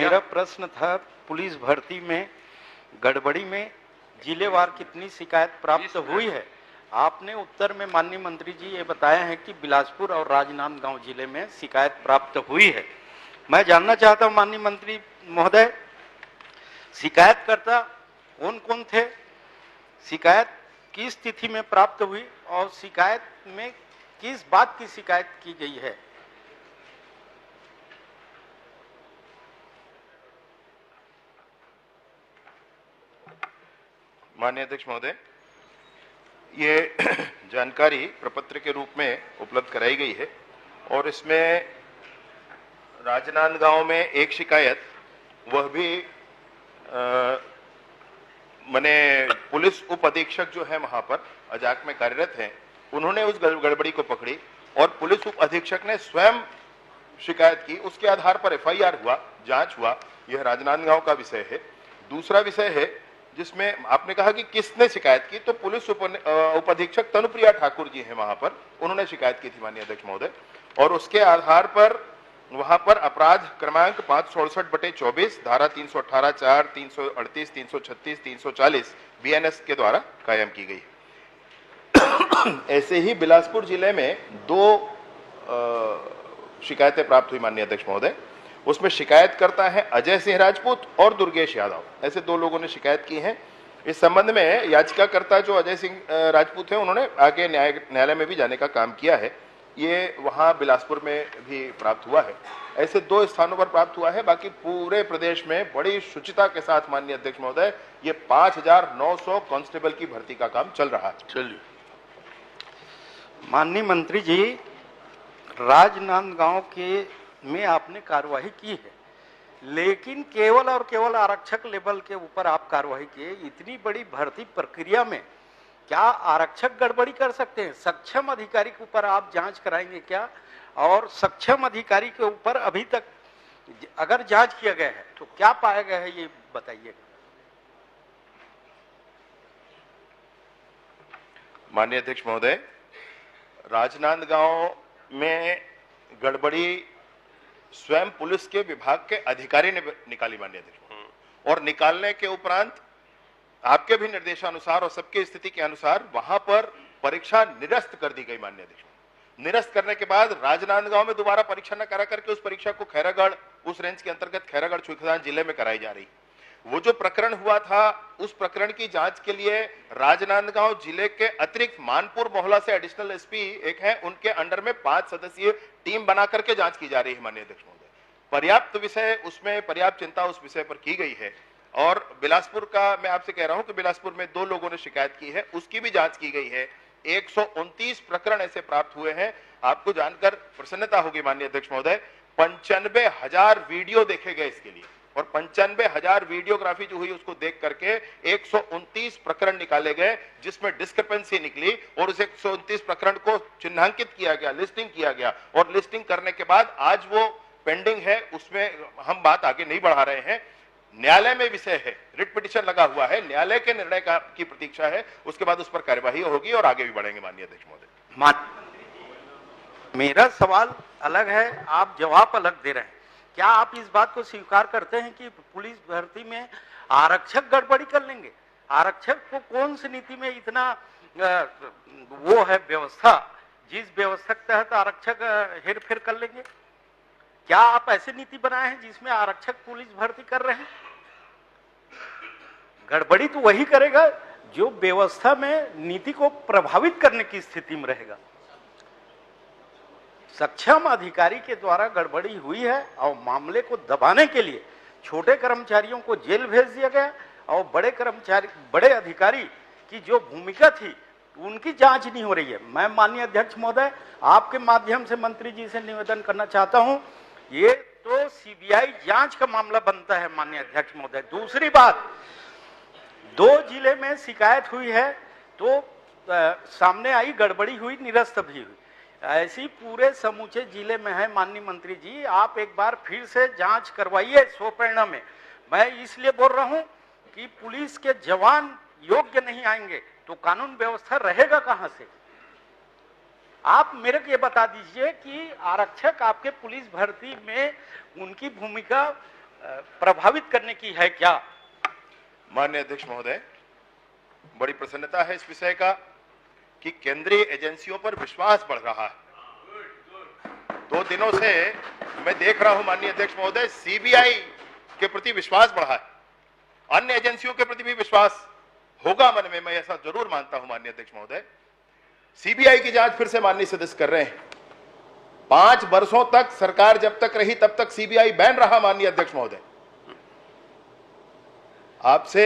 मेरा प्रश्न था, पुलिस भर्ती में गड़बड़ी में जिलेवार कितनी शिकायत प्राप्त हुई है? आपने उत्तर में माननीय मंत्री जी ये बताया है कि बिलासपुर और राजनांदगांव जिले में शिकायत प्राप्त हुई है। मैं जानना चाहता हूं माननीय मंत्री महोदय, शिकायतकर्ता कौन कौन थे, शिकायत किस तिथि में प्राप्त हुई और शिकायत में किस बात की शिकायत की गई है? माननीय अध्यक्ष महोदय, ये जानकारी प्रपत्र के रूप में उपलब्ध कराई गई है और इसमें राजनांदगांव में एक शिकायत, वह भी मैंने पुलिस उप अधीक्षक जो है वहां पर अजाक में कार्यरत हैं, उन्होंने उस गड़बड़ी को पकड़ी और पुलिस उप अधीक्षक ने स्वयं शिकायत की, उसके आधार पर एफआईआर हुआ, जांच हुआ। यह राजनांदगांव का विषय है। दूसरा विषय है जिसमें आपने कहा कि किसने शिकायत की, तो पुलिस उप अधीक्षक तनुप्रिया ठाकुर जी हैं वहां पर, उन्होंने शिकायत की थी माननीय अध्यक्ष महोदय, और उसके आधार पर वहां पर अपराध क्रमांक 567/24 धारा 318 4 338 336 340 बीएनएस के द्वारा कायम की गई। ऐसे ही बिलासपुर जिले में 2 शिकायतें प्राप्त हुई माननीय अध्यक्ष महोदय। उसमें शिकायतकर्ता है अजय सिंह राजपूत और दुर्गेश यादव, ऐसे 2 लोगों ने शिकायत की है। इस संबंध में याचिकाकर्ता जो अजय सिंह राजपूत है, उन्होंने आगे न्यायालय में भी जाने का काम किया है। ये वहां बिलासपुर में भी प्राप्त हुआ है। ऐसे 2 स्थानों पर प्राप्त हुआ है। बाकी पूरे प्रदेश में बड़ी शुचिता के साथ माननीय अध्यक्ष महोदय ये 5900 कांस्टेबल की भर्ती का काम चल रहा है। चलिए माननीय मंत्री जी, राजनांदगांव के में आपने कार्रवाई की है, लेकिन केवल और केवल आरक्षक लेवल के ऊपर आप कार्रवाई किए। इतनी बड़ी भर्ती प्रक्रिया में क्या आरक्षक गड़बड़ी कर सकते हैं? सक्षम अधिकारी के ऊपर आप जांच कराएंगे क्या? और सक्षम अधिकारी के ऊपर अभी तक अगर जांच किया गया है तो क्या पाया गया है, ये बताइएगा। माननीय अध्यक्ष महोदय, राजनांदगांव में गड़बड़ी स्वयं पुलिस के विभाग के अधिकारी ने निकाली माननीय अध्यक्ष, और निकालने के उपरांत आपके भी निर्देशानुसार और सबकी स्थिति के अनुसार वहां पर परीक्षा निरस्त कर दी गई माननीय अध्यक्ष। निरस्त करने के बाद राजनांदगांव में दोबारा परीक्षा न करा करके उस परीक्षा को खैरागढ़, उस रेंज के अंतर्गत खैरागढ़ छुईखदान जिले में कराई जा रही। वो जो प्रकरण हुआ था, उस प्रकरण की जांच के लिए राजनांदगांव जिले के अतिरिक्त मानपुर मोहल्ला से एडिशनल एसपी एक है, उनके अंडर में 5 सदस्यीय टीम बना करके जांच की जा रही है माननीय अध्यक्ष महोदय। पर्याप्त विषय उसमें, पर्याप्त चिंता उस विषय पर की गई है। और बिलासपुर का मैं आपसे कह रहा हूं कि बिलासपुर में 2 लोगों ने शिकायत की है, उसकी भी जांच की गई है। 129 प्रकरण ऐसे प्राप्त हुए हैं। आपको जानकर प्रसन्नता होगी माननीय अध्यक्ष महोदय, 95,000 वीडियो देखे गए इसके लिए, और 95,000 वीडियोग्राफी जो हुई उसको देख करके 129 प्रकरण निकाले गए, जिसमें डिस्क्रिपेंसी निकली और उस 129 प्रकरण को चिन्हांकित किया गया, लिस्टिंग किया गया, और लिस्टिंग करने के बाद आज वो पेंडिंग है, उसमें हम बात आगे नहीं बढ़ा रहे हैं। न्यायालय में विषय है, रिट पिटीशन लगा हुआ है, न्यायालय के निर्णय की प्रतीक्षा है, उसके बाद उस पर कार्यवाही होगी और आगे भी बढ़ेंगे माननीय अध्यक्ष महोदय। मेरा सवाल अलग है, आप जवाब अलग दे रहे हैं। क्या आप इस बात को स्वीकार करते हैं कि पुलिस भर्ती में आरक्षक गड़बड़ी कर लेंगे? आरक्षक को कौन सी नीति में इतना वो है व्यवस्था, जिस व्यवस्था के तहत आरक्षक हेरफेर कर लेंगे? क्या आप ऐसी नीति बनाए हैं जिसमें आरक्षक पुलिस भर्ती कर रहे हैं? गड़बड़ी तो वही करेगा जो व्यवस्था में नीति को प्रभावित करने की स्थिति में रहेगा। सक्षम अधिकारी के द्वारा गड़बड़ी हुई है और मामले को दबाने के लिए छोटे कर्मचारियों को जेल भेज दिया गया, और बड़े अधिकारी की जो भूमिका थी उनकी जांच नहीं हो रही है। मैं माननीय अध्यक्ष महोदय आपके माध्यम से मंत्री जी से निवेदन करना चाहता हूं, ये तो सीबीआई जांच का मामला बनता है माननीय अध्यक्ष महोदय। दूसरी बात, 2 जिले में शिकायत हुई है तो सामने आई, गड़बड़ी हुई, निरस्त भी हुई। ऐसी पूरे समूचे जिले में है माननीय मंत्री जी, आप एक बार फिर से जांच करवाइए स्वप्रेरणा में। मैं इसलिए बोल रहा हूं कि पुलिस के जवान योग्य नहीं आएंगे तो कानून व्यवस्था रहेगा कहां से? आप मेरे को ये बता दीजिए कि आरक्षक आपके पुलिस भर्ती में उनकी भूमिका प्रभावित करने की है क्या? माननीय अध्यक्ष महोदय, बड़ी प्रसन्नता है इस विषय का कि केंद्रीय एजेंसियों पर विश्वास बढ़ रहा है। 2 दिनों से मैं देख रहा हूं माननीय अध्यक्ष महोदय, सीबीआई के प्रति विश्वास बढ़ा है, अन्य एजेंसियों के प्रति भी विश्वास होगा मन में, मैं ऐसा जरूर मानता हूं माननीय अध्यक्ष महोदय। सीबीआई की जांच फिर से माननीय सदस्य कर रहे हैं। 5 वर्षों तक सरकार जब तक रही तब तक सीबीआई बैन रहा माननीय अध्यक्ष महोदय। आपसे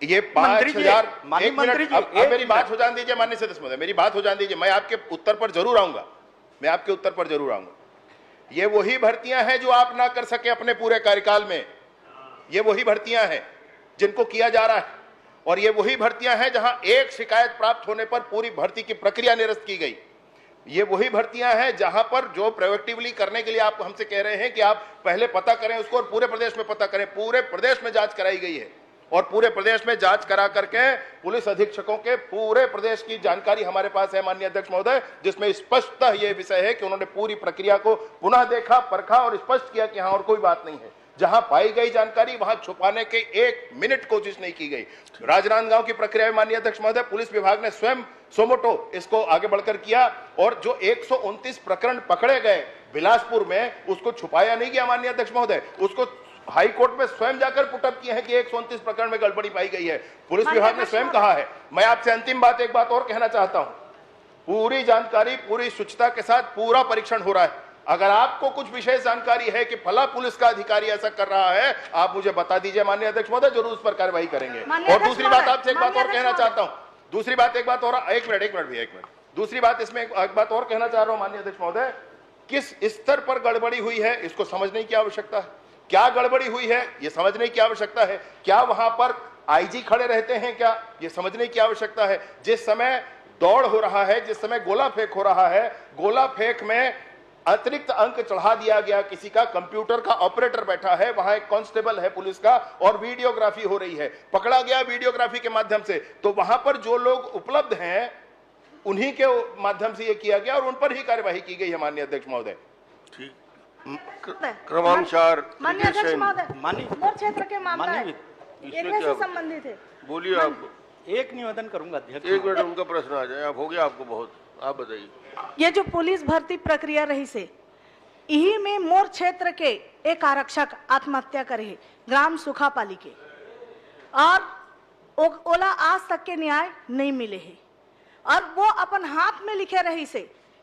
ये 5,000 एक मिनट, अब मेरी बात हो जाने दीजिए माननीय सदस्य महोदय, मेरी बात हो जाने दीजिए, मैं आपके उत्तर पर जरूर आऊंगा, मैं आपके उत्तर पर जरूर आऊंगा। ये वही भर्तियां हैं जो आप ना कर सके अपने पूरे कार्यकाल में, ये वही भर्तियां हैं जिनको किया जा रहा है, और ये वही भर्तियां हैं जहां एक शिकायत प्राप्त होने पर पूरी भर्ती की प्रक्रिया निरस्त की गई। ये वही भर्तियां हैं जहां पर जो प्रोएक्टिवली करने के लिए आप हमसे कह रहे हैं कि आप पहले पता करें उसको और पूरे प्रदेश में पता करें, पूरे प्रदेश में जांच कराई गई है, और पूरे प्रदेश में जांच करा करके पुलिस अधीक्षकों के पूरे प्रदेश की जानकारी हमारे पास है माननीय अध्यक्ष महोदय, जिसमें स्पष्टतः यह विषय है कि उन्होंने पूरी प्रक्रिया को पुनः देखा, परखा और स्पष्ट किया कि हाँ और कोई बात नहीं है। जहां पाई गई जानकारी वहां छुपाने के 1 मिनट कोशिश नहीं की गई। राजनांदगांव की प्रक्रिया में माननीय अध्यक्ष महोदय पुलिस विभाग ने स्वयं सोमोटो इसको आगे बढ़कर किया, और जो 129 प्रकरण पकड़े गए बिलासपुर में, उसको छुपाया नहीं गया माननीय अध्यक्ष महोदय, उसको हाई कोर्ट में स्वयं जाकर पुटअप किए हैं कि 129 प्रकरण में गड़बड़ी पाई गई है। पुलिस विभाग ने स्वयं कहा है। मैं आपसे अंतिम बात एक बात और कहना चाहता हूं, पूरी जानकारी पूरी शुचिता के साथ पूरा परीक्षण हो रहा है। अगर आपको कुछ विशेष जानकारी है कि फला पुलिस का अधिकारी ऐसा कर रहा है, आप मुझे बता दीजिए माननीय अध्यक्ष महोदय, जरूर उस पर कार्रवाई करेंगे। और दूसरी बात आपसे एक बात और कहना चाहता हूं, दूसरी बात एक बात और, एक मिनट, दूसरी बात इसमें एक बात और कहना चाह रहा हूं माननीय अध्यक्ष महोदय, किस स्तर पर गड़बड़ी हुई है इसको समझने की आवश्यकता है। क्या गड़बड़ी हुई है ये समझने की आवश्यकता है। क्या वहां पर आईजी खड़े रहते हैं क्या, ये समझने की आवश्यकता है। जिस समय दौड़ हो रहा है, जिस समय गोला फेंक हो रहा है, गोला फेंक में अतिरिक्त अंक चढ़ा दिया गया, किसी का कंप्यूटर का ऑपरेटर बैठा है, वहां एक कांस्टेबल है पुलिस का, और वीडियोग्राफी हो रही है, पकड़ा गया वीडियोग्राफी के माध्यम से। तो वहां पर जो लोग उपलब्ध हैं उन्हीं के माध्यम से यह किया गया और उन पर ही कार्यवाही की गई है माननीय अध्यक्ष महोदय। ठीक, क्रमानुसार माननीय अध्यक्ष महोदय, माननीय मोर क्षेत्र के मामला है, इसमें एरिया क्या से संबंधित है। बोलिए आप। एक निवेदन करूंगा अध्यक्ष, 1 मिनट उनका प्रश्न आ जाए, आप हो गया आपको बहुत, आप बताइए। ये जो पुलिस भर्ती प्रक्रिया रही से, यही में मोर क्षेत्र के एक आरक्षक आत्महत्या करे है, ग्राम सुखापाली के, और ओला आज तक के न्याय नहीं मिले है, और वो अपन हाथ में लिखे रही से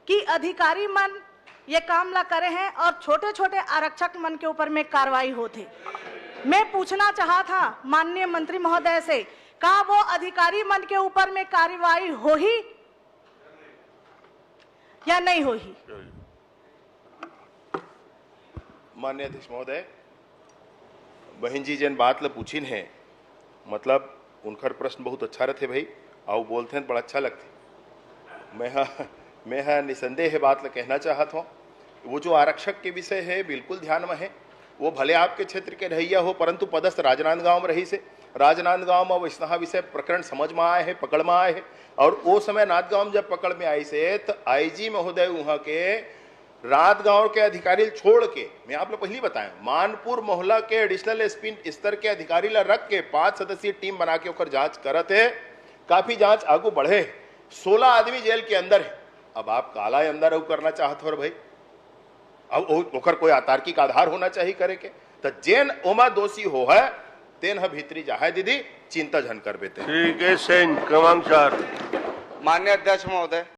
कि अधिकारी मन ये काम ला करे हैं और छोटे छोटे आरक्षक मन के ऊपर में कार्रवाई होती। मैं पूछना चाहा था माननीय मंत्री महोदय से, का वो अधिकारी मन के ऊपर में कार्रवाई हो ही या नहीं हो ही? माननीय अध्यक्ष महोदय, बहन जी जन बात ल पूछिन है, मतलब उनकर प्रश्न बहुत अच्छा रहते भाई, आओ बोलते हैं बड़ा अच्छा लगते। मैं निसंदेह बात ल कहना चाहत हूँ, वो जो आरक्षक के विषय है बिल्कुल ध्यान में है। वो भले आपके क्षेत्र के रहिया हो, परंतु पदस्थ राजनांदगांव में रही से, राजनांदगांव में वैष्णव विषय प्रकरण समझ में आए है, पकड़ में आए है। और वो समय नांदगांव जब पकड़ में आई से, तो आईजी महोदय वहां के राजगांव के अधिकारी छोड़ के, मैं आप लोग पहले बताएं, मानपुर मोहल्ला के एडिशनल एसपी स्तर के अधिकारी ला रख के 5 सदस्यीय टीम बना के ओकर जांच करत है। काफी जांच आगू बढ़े, 16 आदमी जेल के अंदर है। अब आप काला अंदर अब करना चाहत हो भाई, अब ओकर कोई अतार्किक आधार होना चाहिए करे के, तो जेन ओमा दोषी हो है तेन भीतरी जाए दीदी, चिंता झन कर बेते। ठीक है, सेन क्रमांक 4। माननीय अध्यक्ष महोदय,